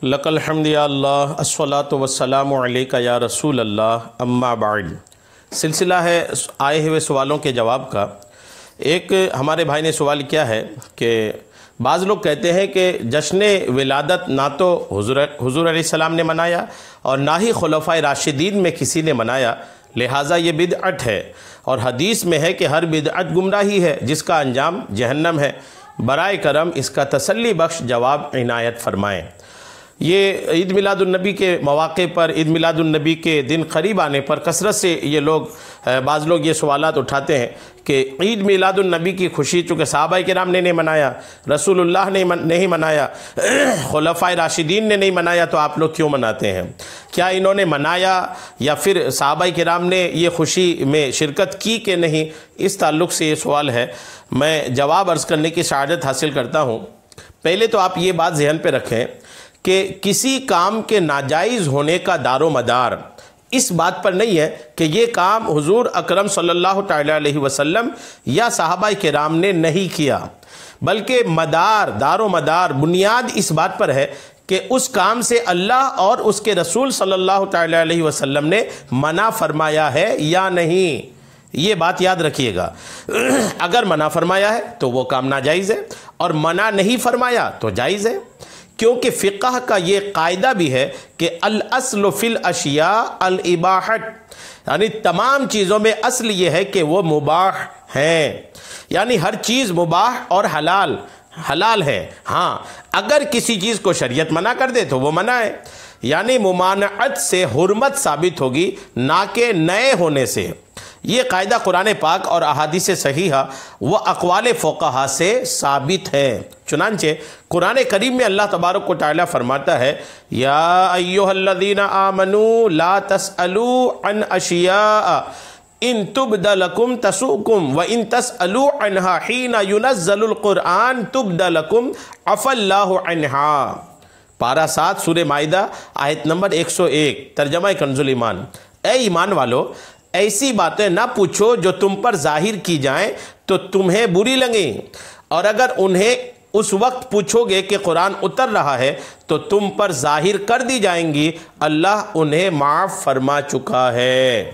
لک الحمد یا اللہ الصلاۃ والسلام علیک یا رسول اللہ اما بعد۔ سلسلہ ہے آئے ہوئے سوالوں کے جواب کا۔ ایک ہمارے بھائی نے سوال کیا ہے کہ بعض لوگ کہتے ہیں کہ جشن ولادت نہ تو حضور علیہ السلام نے منایا اور نہ ہی خلفائے راشدین میں کسی نے منایا، لہٰذا یہ بدعت ہے، اور حدیث میں ہے کہ ہر بدعت گمراہی ہے جس کا انجام جہنم ہے۔ برائے کرم اس کا تسلی بخش جواب عنایت فرمائیں۔ یہ عید میلاد النبی کے مواقع پر، عید میلاد النبی کے دن قریب آنے پر کثرت سے بعض لوگ یہ سوالات اٹھاتے ہیں کہ عید میلاد النبی کی خوشی چونکہ صحابہ کرام نے نہیں منایا، رسول اللہ نے نہیں منایا، خلفائے راشدین نے نہیں منایا، تو آپ لوگ کیوں مناتے ہیں؟ کیا انہوں نے منایا یا پھر صحابہ کرام نے یہ خوشی میں شرکت کی کہ نہیں؟ اس تعلق سے یہ سوال ہے۔ میں جواب عرض کرنے کی سعادت حاصل کرتا ہوں۔ پہلے تو آپ یہ بات ذہن پہ رکھیں کہ کسی کام کے ناجائز ہونے کا دار و مدار اس بات پر نہیں ہے کہ یہ کام حضور اکرم صلی اللہ تعالی علیہ وسلم یا صحابہ کرام نے نہیں کیا، بلکہ دار و مدار بنیاد اس بات پر ہے کہ اس کام سے اللہ اور اس کے رسول صلی اللہ تعالی علیہ وسلم نے منع فرمایا ہے یا نہیں۔ یہ بات یاد رکھیے گا، اگر منع فرمایا ہے تو وہ کام ناجائز ہے، اور منع نہیں فرمایا تو جائز ہے، کیونکہ فقہ کا یہ قاعدہ بھی ہے کہ الاصل فی الاشیاء الاباحت، یعنی تمام چیزوں میں اصل یہ ہے کہ وہ مباح ہیں، یعنی ہر چیز مباح اور حلال ہے۔ ہاں، اگر کسی چیز کو شریعت منع کر دے تو وہ منع ہے، یعنی ممانعت سے حرمت ثابت ہوگی نہ کہ نئے ہونے سے۔ یہ قاعدہ قرآن پاک اور احادیث صحیحہ و اقوال فقہا سے ثابت ہے۔ چنانچہ قرآن کریم میں اللہ تبارک و تعالیٰ فرماتا ہے یا ایھا الذین آمنوا لا تسألوا عن اشیاء ان تبد لکم تسؤکم وان تسألوا عنہا حین ینزل القرآن تبد لکم عفا اللہ عنہا۔ پارہ 7 سورہ مائدہ آیت نمبر 101، ترجمہ کنز الایمان۔ اے ایمان والو، ایسی باتیں نہ پوچھو جو تم پر ظاہر کی جائیں تو تمہیں بری لگیں، اور اگر انہیں اس وقت پوچھو گے کہ قرآن اتر رہا ہے تو تم پر ظاہر کر دی جائیں گی، اللہ انہیں معاف فرما چکا ہے۔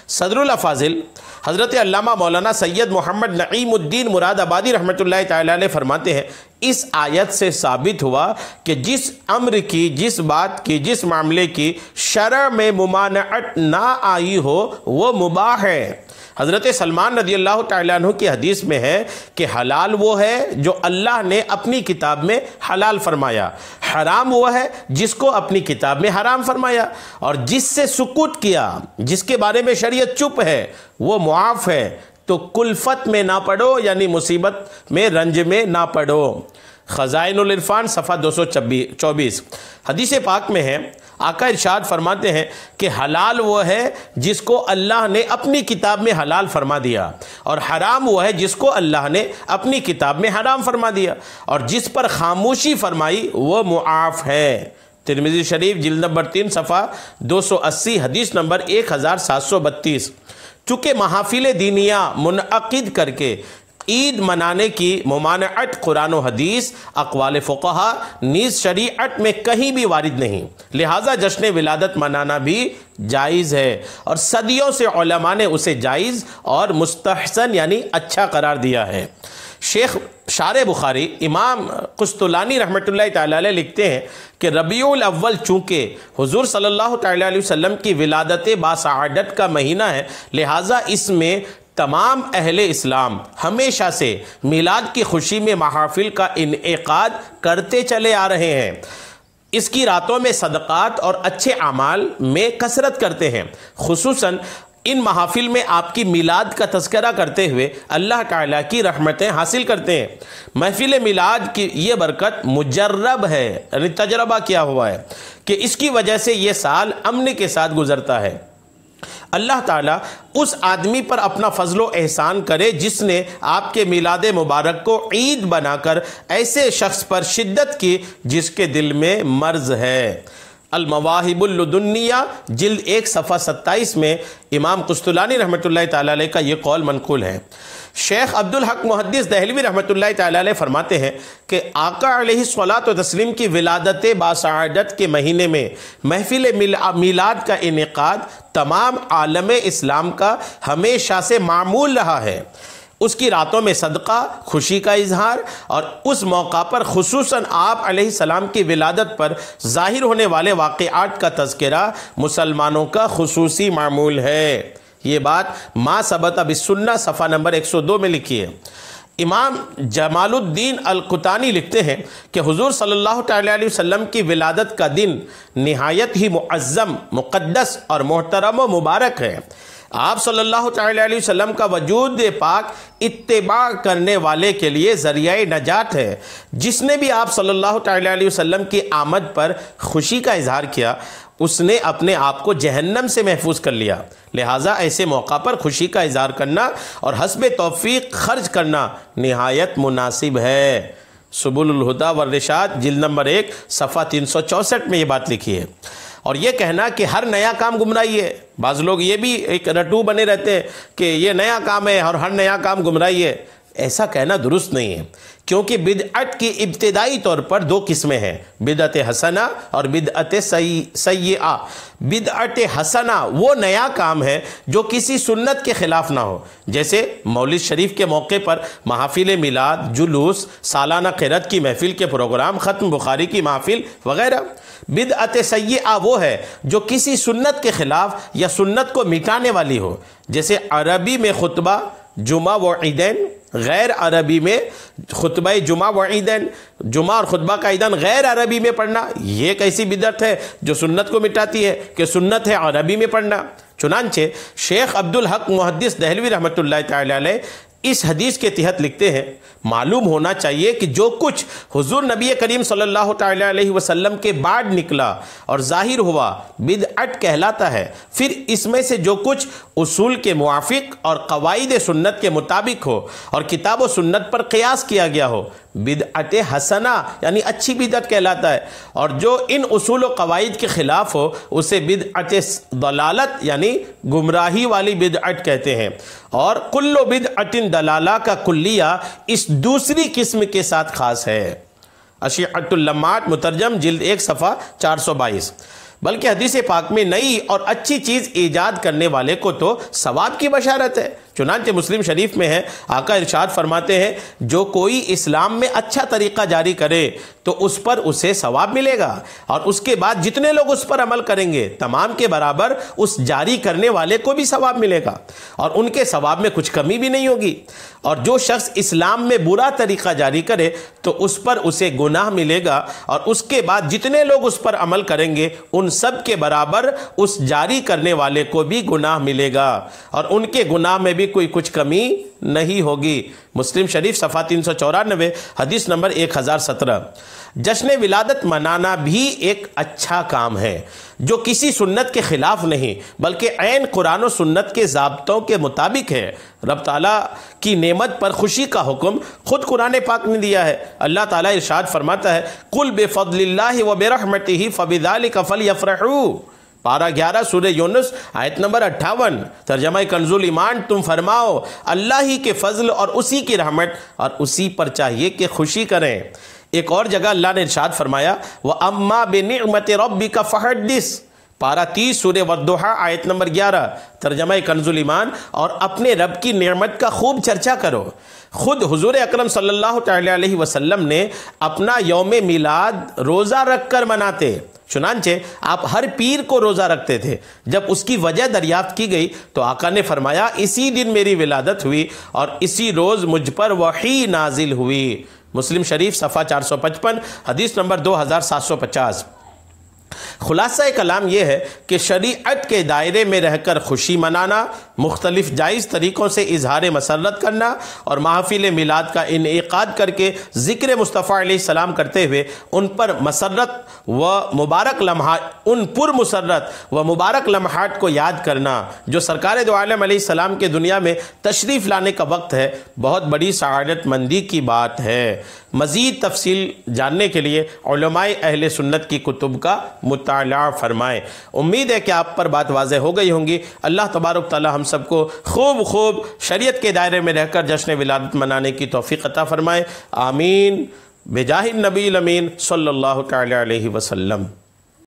صدر الافاضل حضرت علامہ مولانا سید محمد نعیم الدین مراد آبادی رحمۃ اللہ تعالی علیہ فرماتے ہیں اس آیت سے ثابت ہوا کہ جس امر کی، جس بات کی، جس معاملے کی شرع میں ممانعت نہ آئی ہو وہ مباح ہے۔ حضرت سلمان رضی اللہ تعالیٰ عنہ کی حدیث میں ہے کہ حلال وہ ہے جو اللہ نے اپنی کتاب میں حلال فرمایا، حرام وہ ہے جس کو اپنی کتاب میں حرام فرمایا، اور جس سے سکوت کیا، جس کے بارے میں شریعت چپ ہے، وہ معاف ہے۔ تو کلفت میں نہ پڑو، یعنی مصیبت میں، رنج میں نہ پڑو۔ خزائن العرفان صفحہ 224۔ حدیث پاک میں ہے، آقا ارشاد فرماتے ہیں کہ حلال وہ ہے جس کو اللہ نے اپنی کتاب میں حلال فرما دیا، اور حرام وہ ہے جس کو اللہ نے اپنی کتاب میں حرام فرما دیا، اور جس پر خاموشی فرمائی وہ معاف ہے۔ ترمذی شریف جلد نمبر 3 صفحہ 280، حدیث نمبر 1732۔ چونکہ محافل دینیہ منعقد کر کے عید منانے کی ممانعت قرآن و حدیث، اقوال فقہا نیز شریعت میں کہیں بھی وارد نہیں، لہٰذا جشن ولادت منانا بھی جائز ہے، اور صدیوں سے علماء نے اسے جائز اور مستحسن یعنی اچھا قرار دیا ہے۔ شیخ شارح بخاری امام قسطلانی رحمۃ اللہ تعالی علیہ لکھتے ہیں کہ ربیع الاول چونکہ حضور صلی اللہ تعالی علیہ وسلم کی ولادت باسعادت کا مہینہ ہے، لہٰذا اس میں تمام اہل اسلام ہمیشہ سے میلاد کی خوشی میں محافل کا انعقاد کرتے چلے آ رہے ہیں۔ اس کی راتوں میں صدقات اور اچھے اعمال میں کثرت کرتے ہیں، خصوصاً ان محافل میں آپ کی میلاد کا تذکرہ کرتے ہوئے اللہ تعالیٰ کی رحمتیں حاصل کرتے ہیں۔ محفل میلاد کی یہ برکت مجرب ہے، یعنی تجربہ کیا ہوا ہے کہ اس کی وجہ سے یہ سال امن کے ساتھ گزرتا ہے۔ اللہ تعالیٰ اس آدمی پر اپنا فضل و احسان کرے جس نے آپ کے میلاد مبارک کو عید بنا کر ایسے شخص پر شدت کی جس کے دل میں مرض ہے۔ المواہب اللدنیہ جلد 1 صفحہ 27 میں امام قسطلانی رحمۃ اللہ تعالی علیہ کا یہ قول منقول ہے۔ شیخ عبدالحق محدث دہلوی رحمۃ اللہ تعالی علیہ فرماتے ہیں کہ آقا علیہ الصلاۃ والتسلیم کی ولادت باسعادت کے مہینے میں محفل میلاد کا انعقاد تمام عالم اسلام کا ہمیشہ سے معمول رہا ہے۔ اس کی راتوں میں صدقہ، خوشی کا اظہار اور اس موقع پر خصوصاً آپ علیہ السلام کی ولادت پر ظاہر ہونے والے واقعات کا تذکرہ مسلمانوں کا خصوصی معمول ہے۔ یہ بات ما ثبت بالسنہ صفحہ نمبر 102 میں لکھی ہے۔ امام جمال الدین القطانی لکھتے ہیں کہ حضور صلی اللہ تعالی علیہ وسلم کی ولادت کا دن نہایت ہی معظم، مقدس اور محترم و مبارک ہے۔ آپ صلی اللہ تعالی علیہ وسلم کا وجود پاک اتباع کرنے والے کے لیے ذریعہ نجات ہے۔ جس نے بھی آپ صلی اللہ تعالی علیہ وسلم کی آمد پر خوشی کا اظہار کیا، اس نے اپنے آپ کو جہنم سے محفوظ کر لیا۔ لہٰذا ایسے موقع پر خوشی کا اظہار کرنا اور حسب توفیق خرچ کرنا نہایت مناسب ہے۔ سبل الہدی والرشاد جلد نمبر 1 صفحہ 364 میں یہ بات لکھی ہے۔ اور یہ کہنا کہ ہر نیا کام گمراہی ہے، بعض لوگ یہ بھی ایک رٹو بنے رہتے ہیں کہ یہ نیا کام ہے اور ہر نیا کام گمراہی ہے، ایسا کہنا درست نہیں ہے، کیونکہ بدعت کی ابتدائی طور پر 2 قسمیں ہیں، بدعت حسنہ اور بدعت سیئہ۔ بدعت حسنہ وہ نیا کام ہے جو کسی سنت کے خلاف نہ ہو، جیسے مولد شریف کے موقع پر محافل میلاد، جلوس، سالانہ قرأت کی محفل کے پروگرام، ختم بخاری کی محفل وغیرہ۔ بدعت سیئہ وہ ہے جو کسی سنت کے خلاف یا سنت کو مٹانے والی ہو، جیسے عربی میں خطبہ جمعہ و عیدین، غیر عربی میں خطبہ جمعہ و عیدین، جمعہ اور خطبہ کا عیدین غیر عربی میں پڑھنا۔ یہ ایک ایسی بدعت ہے جو سنت کو مٹاتی ہے کہ سنت ہے عربی میں پڑھنا۔ چنانچہ شیخ عبدالحق محدث دہلوی رحمۃ اللہ تعالی علیہ اس حدیث کے تحت لکھتے ہیں، معلوم ہونا چاہیے کہ جو کچھ حضور نبی کریم صلی اللہ تعالی علیہ وسلم کے بعد نکلا اور ظاہر ہوا بدعت کہلاتا ہے۔ پھر اس میں سے جو کچھ اصول کے موافق اور قواعد سنت کے مطابق ہو اور کتاب و سنت پر قیاس کیا گیا ہو، بدعت حسنہ یعنی اچھی بدعت کہلاتا ہے، اور جو ان اصول و قواعد کے خلاف ہو اسے بدعت ضلالت یعنی گمراہی والی بدعت کہتے ہیں۔ اور کل بدعت دلالہ کا کلیہ اس دوسری قسم کے ساتھ خاص ہے۔ اشیعۃ اللمات مترجم جلد 1 صفحہ 422۔ بلکہ حدیث پاک میں نئی اور اچھی چیز ایجاد کرنے والے کو تو ثواب کی بشارت ہے۔ چنانچہ مسلم شریف میں ہے، آقا ارشاد فرماتے ہیں، جو کوئی اسلام میں اچھا طریقہ جاری کرے تو اس پر اسے ثواب ملے گا، اور اس کے بعد جتنے لوگ اس پر عمل کریں گے تمام کے برابر اس جاری کرنے والے کو بھی ثواب ملے گا، اور ان کے ثواب میں کچھ کمی بھی نہیں ہوگی۔ اور جو شخص اسلام میں برا طریقہ جاری کرے تو اس پر اسے گناہ ملے گا، اور اس کے بعد جتنے لوگ اس پر عمل کریں گے ان سب کے برابر اس جاری کرنے والے کو بھی گناہ ملے گا، اور ان کے گناہ میں بھی کوئی کچھ کمی نہیں ہوگی۔ مسلم شریف صفحہ 394 حدیث نمبر 1017۔ جشن ولادت منانا بھی ایک اچھا کام ہے جو کسی سنت کے خلاف نہیں بلکہ عین قرآن و سنت کے ضابطوں کے مطابق ہے۔ رب تعالیٰ کی نعمت پر خوشی کا حکم خود قرآن پاک نے دیا ہے۔ اللہ تعالیٰ ارشاد فرماتا ہے، قُلْ بِفَضْلِ اللَّهِ وَبِرَحْمَتِهِ فَبِذَلِكَ فَلْيَفْرَحُوا۔ پارہ 11 سورہ یونس آیت نمبر 58۔ ترجمہ کنز الایمان، تم فرماؤ اللہ ہی کے فضل اور اسی کی رحمت اور اسی پر چاہیے کہ خوشی کریں۔ ایک اور جگہ اللہ نے ارشاد فرمایا، وَأَمَّا بِنِعْمَةِ رَبِّكَ فَحَدِّثْ۔ پارہ 30 سورہ والضحیٰ آیت نمبر 11۔ ترجمہ کنز الایمان، اور اپنے رب کی نعمت کا خوب چرچا کرو۔ خود حضور اکرم صلی اللہ تعالی علیہ وسلم نے اپنا یوم میلاد روزہ رکھ کر مناتے۔ چنانچہ آپ ہر پیر کو روزہ رکھتے تھے۔ جب اس کی وجہ دریافت کی گئی تو آقا نے فرمایا، اسی دن میری ولادت ہوئی اور اسی روز مجھ پر وحی نازل ہوئی۔ مسلم شریف صفحہ 455 حدیث نمبر 2750۔ خلاصہ کلام یہ ہے کہ شریعت کے دائرے میں رہ کر خوشی منانا، مختلف جائز طریقوں سے اظہار مسرت کرنا اور محافل میلاد کا انعقاد کر کے ذکر مصطفیٰ علیہ السلام کرتے ہوئے ان پر مسرت و مبارک لمحات کو یاد کرنا جو سرکار دو عالم علیہ السلام کے دنیا میں تشریف لانے کا وقت ہے، بہت بڑی سعادت مندی کی بات ہے۔ مزید تفصیل جاننے کے لیے علماء اہل سنت کی کتب کا مطالعہ فرمائیں۔ امید ہے کہ آپ پر بات واضح ہو گئی ہوں گی۔ اللہ تبارک تعالی ہم سب کو خوب شریعت کے دائرے میں رہ کر جشن ولادت منانے کی توفیق عطا فرمائے، آمین بجاہ النبی الامین صلی اللہ تعالی علیہ وسلم۔